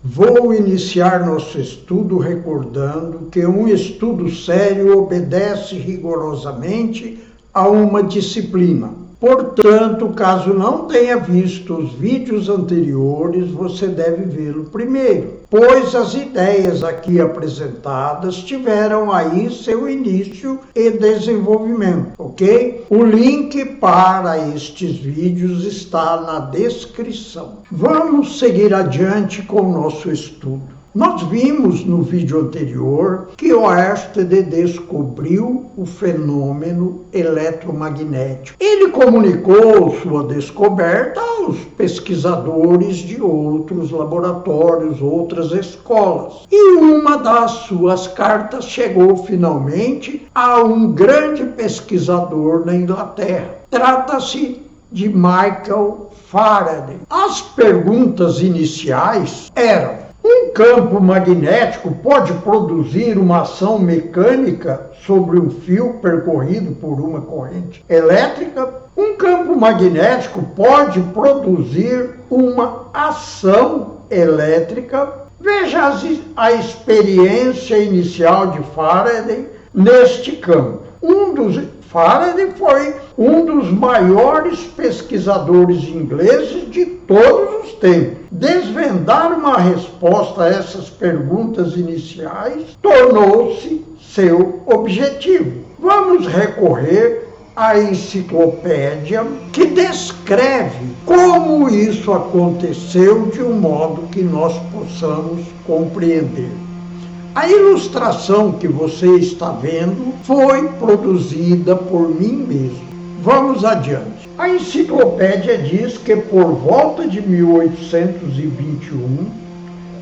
Vou iniciar nosso estudo recordando que um estudo sério obedece rigorosamente a uma disciplina. Portanto, caso não tenha visto os vídeos anteriores, você deve vê-lo primeiro, pois as ideias aqui apresentadas tiveram aí seu início e desenvolvimento, ok? O link para estes vídeos está na descrição. Vamos seguir adiante com o nosso estudo. Nós vimos no vídeo anterior que Oersted descobriu o fenômeno eletromagnético. Ele comunicou sua descoberta aos pesquisadores de outros laboratórios, outras escolas. E uma das suas cartas chegou finalmente a um grande pesquisador na Inglaterra. Trata-se de Michael Faraday. As perguntas iniciais eram: um campo magnético pode produzir uma ação mecânica sobre um fio percorrido por uma corrente elétrica? Um campo magnético pode produzir uma ação elétrica? Veja a experiência inicial de Faraday neste campo. Faraday foi um dos maiores pesquisadores ingleses de todos os tempos. Desvendar uma resposta a essas perguntas iniciais tornou-se seu objetivo. Vamos recorrer à enciclopédia que descreve como isso aconteceu de um modo que nós possamos compreender. A ilustração que você está vendo foi produzida por mim mesmo. Vamos adiante. A enciclopédia diz que por volta de 1821,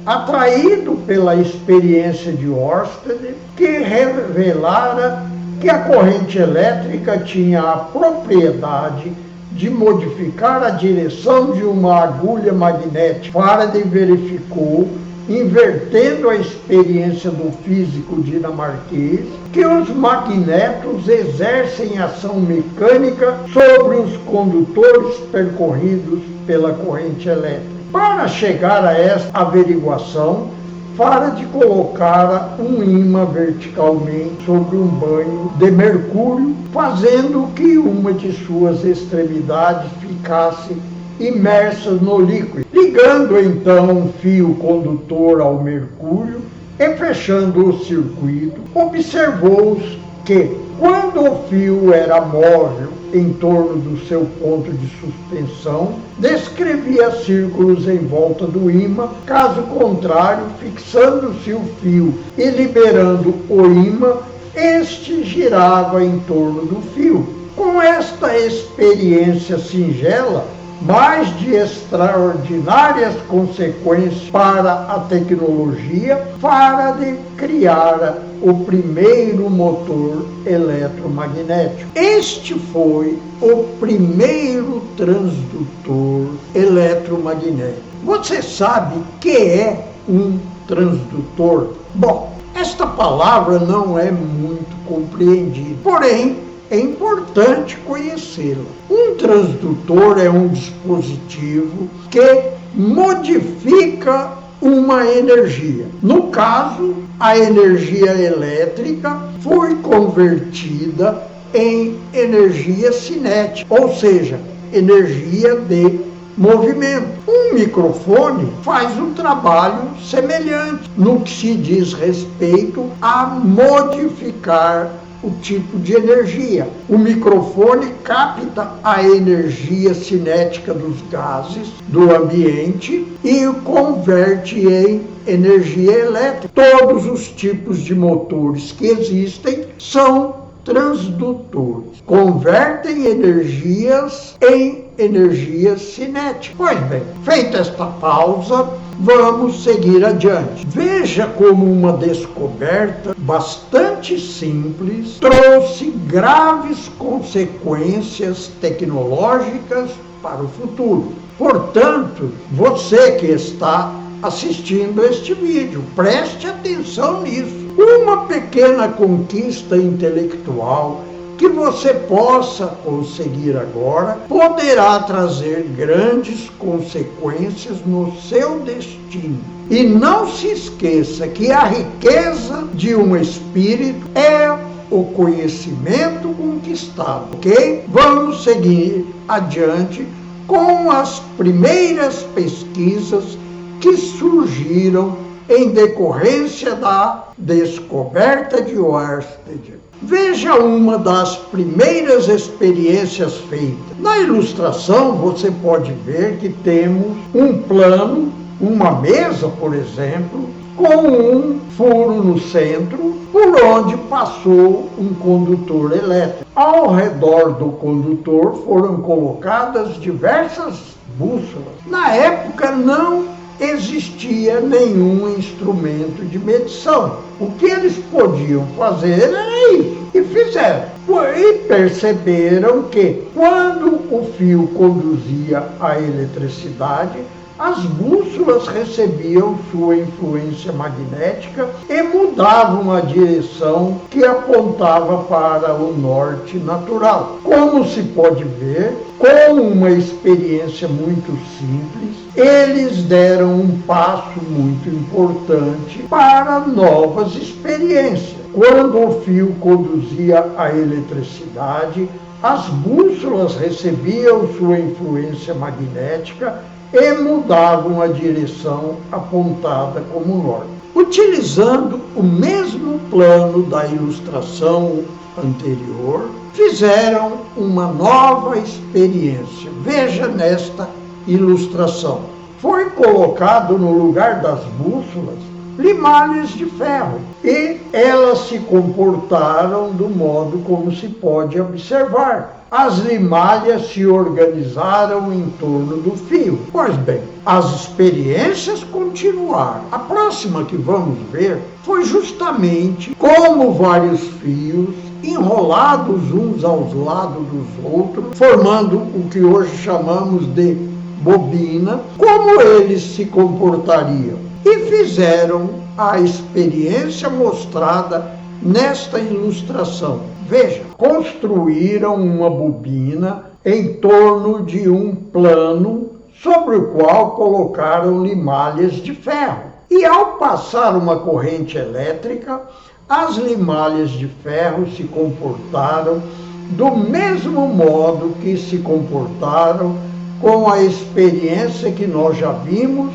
atraído pela experiência de Oersted, que revelara que a corrente elétrica tinha a propriedade de modificar a direção de uma agulha magnética, Faraday verificou, invertendo a experiência do físico dinamarquês, que os magnetos exercem ação mecânica sobre os condutores percorridos pela corrente elétrica. Para chegar a esta averiguação, Faraday colocara um ímã verticalmente sobre um banho de mercúrio, fazendo que uma de suas extremidades ficasse imersas no líquido, ligando então um fio condutor ao mercúrio e fechando o circuito. Observou-se que, quando o fio era móvel em torno do seu ponto de suspensão, descrevia círculos em volta do ímã, caso contrário, fixando-se o fio e liberando o ímã, este girava em torno do fio. Com esta experiência singela, mas de extraordinárias consequências para a tecnologia, Faraday criara o primeiro motor eletromagnético. Este foi o primeiro transdutor eletromagnético. Você sabe o que é um transdutor? Bom, esta palavra não é muito compreendida, porém, é importante conhecê-la. Um transdutor é um dispositivo que modifica uma energia. No caso, a energia elétrica foi convertida em energia cinética, ou seja, energia de movimento. Um microfone faz um trabalho semelhante no que se diz respeito a modificar o tipo de energia. O microfone capta a energia cinética dos gases do ambiente e o converte em energia elétrica. Todos os tipos de motores que existem são transdutores. Convertem energias em energias cinéticas. Pois bem, feita esta pausa, vamos seguir adiante. Veja como uma descoberta bastante simples trouxe graves consequências tecnológicas para o futuro. Portanto, você que está assistindo este vídeo, preste atenção nisso. Uma pequena conquista intelectual que você possa conseguir agora poderá trazer grandes consequências no seu destino. E não se esqueça que a riqueza de um espírito é o conhecimento conquistado, ok? Vamos seguir adiante com as primeiras pesquisas que surgiram em decorrência da descoberta de Oersted. Veja uma das primeiras experiências feitas. Na ilustração você pode ver que temos um plano, uma mesa, por exemplo, com um furo no centro, por onde passou um condutor elétrico. Ao redor do condutor foram colocadas diversas bússolas. Na época não existia nenhum instrumento de medição. O que eles podiam fazer era isso, e fizeram. E perceberam que quando o fio conduzia a eletricidade, as bússolas recebiam sua influência magnética e mudavam a direção que apontava para o norte natural. Como se pode ver, com uma experiência muito simples, eles deram um passo muito importante para novas experiências. Quando o fio conduzia a eletricidade, as bússolas recebiam sua influência magnética e mudavam a direção apontada como norte. Utilizando o mesmo plano da ilustração anterior, fizeram uma nova experiência. Veja nesta ilustração. Foi colocado no lugar das bússolas limalhas de ferro e elas se comportaram do modo como se pode observar. As limalhas se organizaram em torno do fio. Pois bem, as experiências continuaram. A próxima que vamos ver foi justamente como vários fios enrolados uns aos lados dos outros, formando o que hoje chamamos de bobina, como eles se comportariam. E fizeram a experiência mostrada nesta ilustração. Veja, construíram uma bobina em torno de um plano sobre o qual colocaram limalhas de ferro. E ao passar uma corrente elétrica, as limalhas de ferro se comportaram do mesmo modo que se comportaram com a experiência que nós já vimos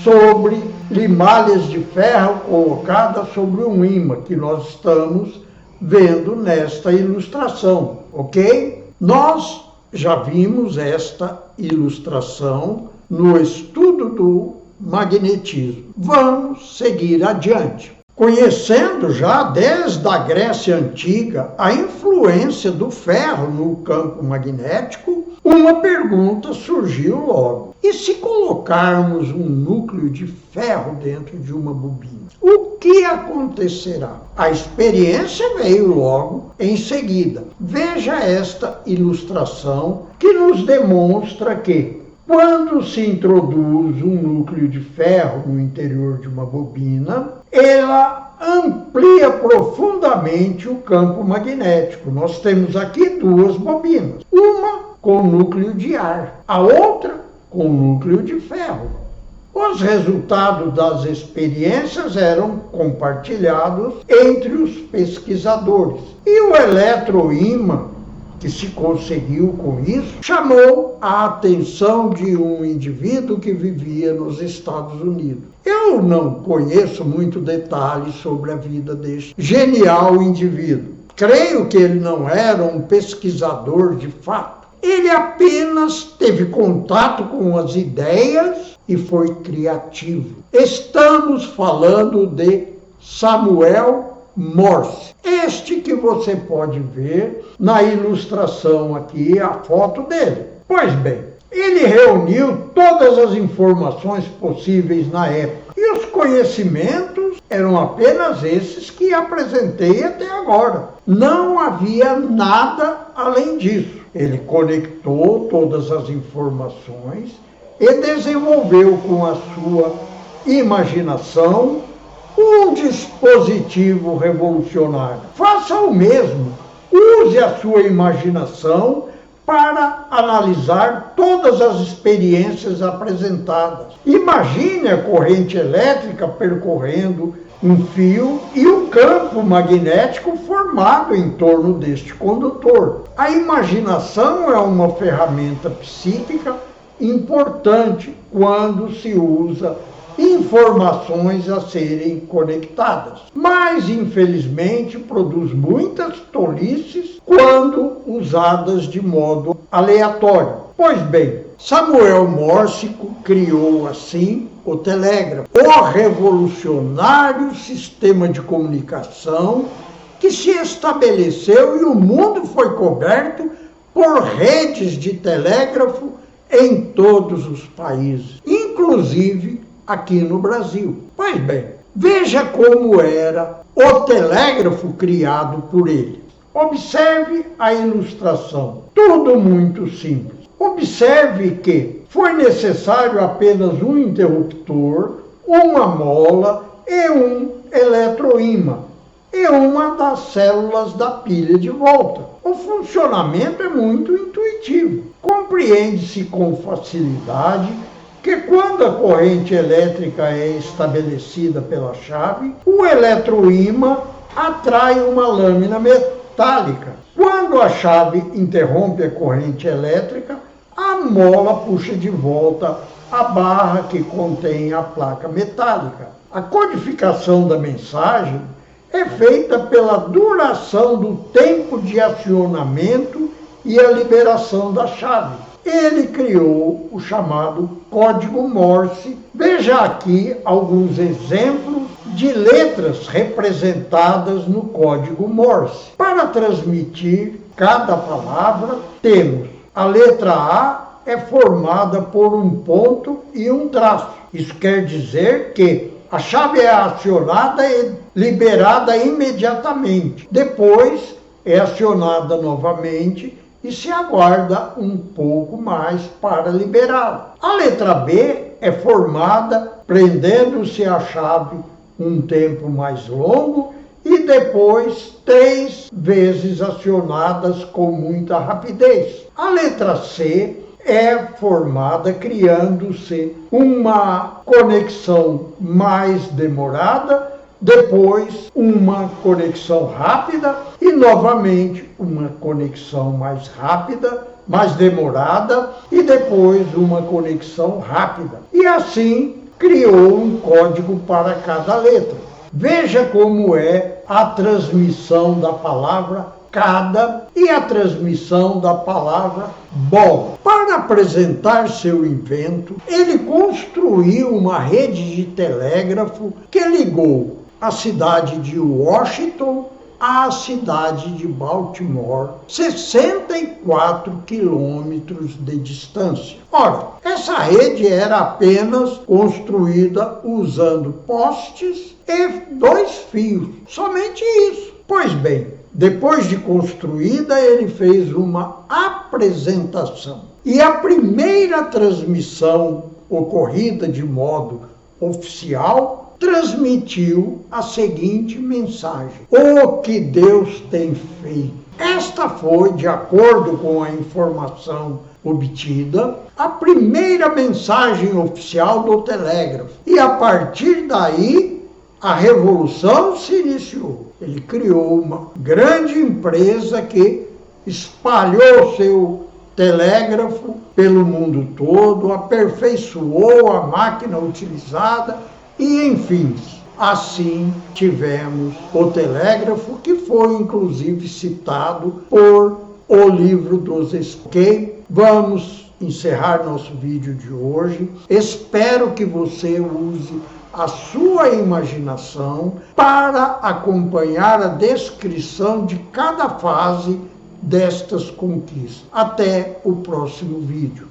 sobre limalhas de ferro colocadas sobre um ímã, que nós estamos vendo nesta ilustração, ok? Nós já vimos esta ilustração no estudo do magnetismo. Vamos seguir adiante. Conhecendo já desde a Grécia Antiga a influência do ferro no campo magnético, uma pergunta surgiu logo. E se colocarmos um núcleo de ferro dentro de uma bobina, o que acontecerá? A experiência veio logo em seguida. Veja esta ilustração que nos demonstra que, quando se introduz um núcleo de ferro no interior de uma bobina, ela amplia profundamente o campo magnético. Nós temos aqui duas bobinas, uma com núcleo de ar, a outra com núcleo de ferro. Os resultados das experiências eram compartilhados entre os pesquisadores. E o eletroímã que se conseguiu com isso chamou a atenção de um indivíduo que vivia nos Estados Unidos. Eu não conheço muito detalhes sobre a vida deste genial indivíduo. Creio que ele não era um pesquisador de fato. Ele apenas teve contato com as ideias e foi criativo. Estamos falando de Samuel Morse. Este que você pode ver na ilustração aqui, a foto dele. Pois bem, ele reuniu todas as informações possíveis na época. E os conhecimentos eram apenas esses que apresentei até agora. Não havia nada além disso. Ele conectou todas as informações e desenvolveu com a sua imaginação um dispositivo revolucionário. Faça o mesmo Use a sua imaginação para analisar todas as experiências apresentadas. Imagine a corrente elétrica percorrendo um fio e o campo magnético formado em torno deste condutor. A imaginação é uma ferramenta psíquica importante quando se usa informações a serem conectadas, mas infelizmente produz muitas tolices quando usadas de modo aleatório. Pois bem, Samuel Morse criou assim o telégrafo, o revolucionário sistema de comunicação que se estabeleceu e o mundo foi coberto por redes de telégrafo em todos os países, inclusive aqui no Brasil. Pois bem, veja como era o telégrafo criado por ele. Observe a ilustração, tudo muito simples. Observe que foi necessário apenas um interruptor, uma mola e um eletroímã e uma das células da pilha de volta. O funcionamento é muito intuitivo. Compreende-se com facilidade que quando a corrente elétrica é estabelecida pela chave, o eletroímã atrai uma lâmina metálica. Quando a chave interrompe a corrente elétrica, a mola puxa de volta a barra que contém a placa metálica. A codificação da mensagem é feita pela duração do tempo de acionamento e a liberação da chave. Ele criou o chamado código Morse. Veja aqui alguns exemplos de letras representadas no código Morse. Para transmitir cada palavra, temos a letra A é formada por um ponto e um traço. Isso quer dizer que a chave é acionada e liberada imediatamente. Depois é acionada novamente e se aguarda um pouco mais para liberá-la. A letra B é formada prendendo-se a chave um tempo mais longo e depois 3 vezes acionadas com muita rapidez. A letra C é formada criando-se uma conexão mais demorada, depois uma conexão rápida e novamente uma conexão mais rápida, mais demorada e depois uma conexão rápida. E assim criou um código para cada letra. Veja como é a transmissão da palavra cada e a transmissão da palavra bola. Para apresentar seu invento, ele construiu uma rede de telégrafo que ligou a cidade de Washington à cidade de Baltimore, 64 quilômetros de distância. Ora, essa rede era apenas construída usando postes e 2 fios, somente isso. Pois bem, depois de construída, ele fez uma apresentação. E a primeira transmissão ocorrida de modo oficial transmitiu a seguinte mensagem: o que Deus tem feito. Esta foi, de acordo com a informação obtida, a primeira mensagem oficial do telégrafo. E a partir daí, a revolução se iniciou. Ele criou uma grande empresa que espalhou seu telégrafo pelo mundo todo, aperfeiçoou a máquina utilizada e, enfim, assim tivemos o telégrafo, que foi inclusive citado por O Livro dos Espíritos. Vamos encerrar nosso vídeo de hoje. Espero que você use a sua imaginação para acompanhar a descrição de cada fase destas conquistas. Até o próximo vídeo.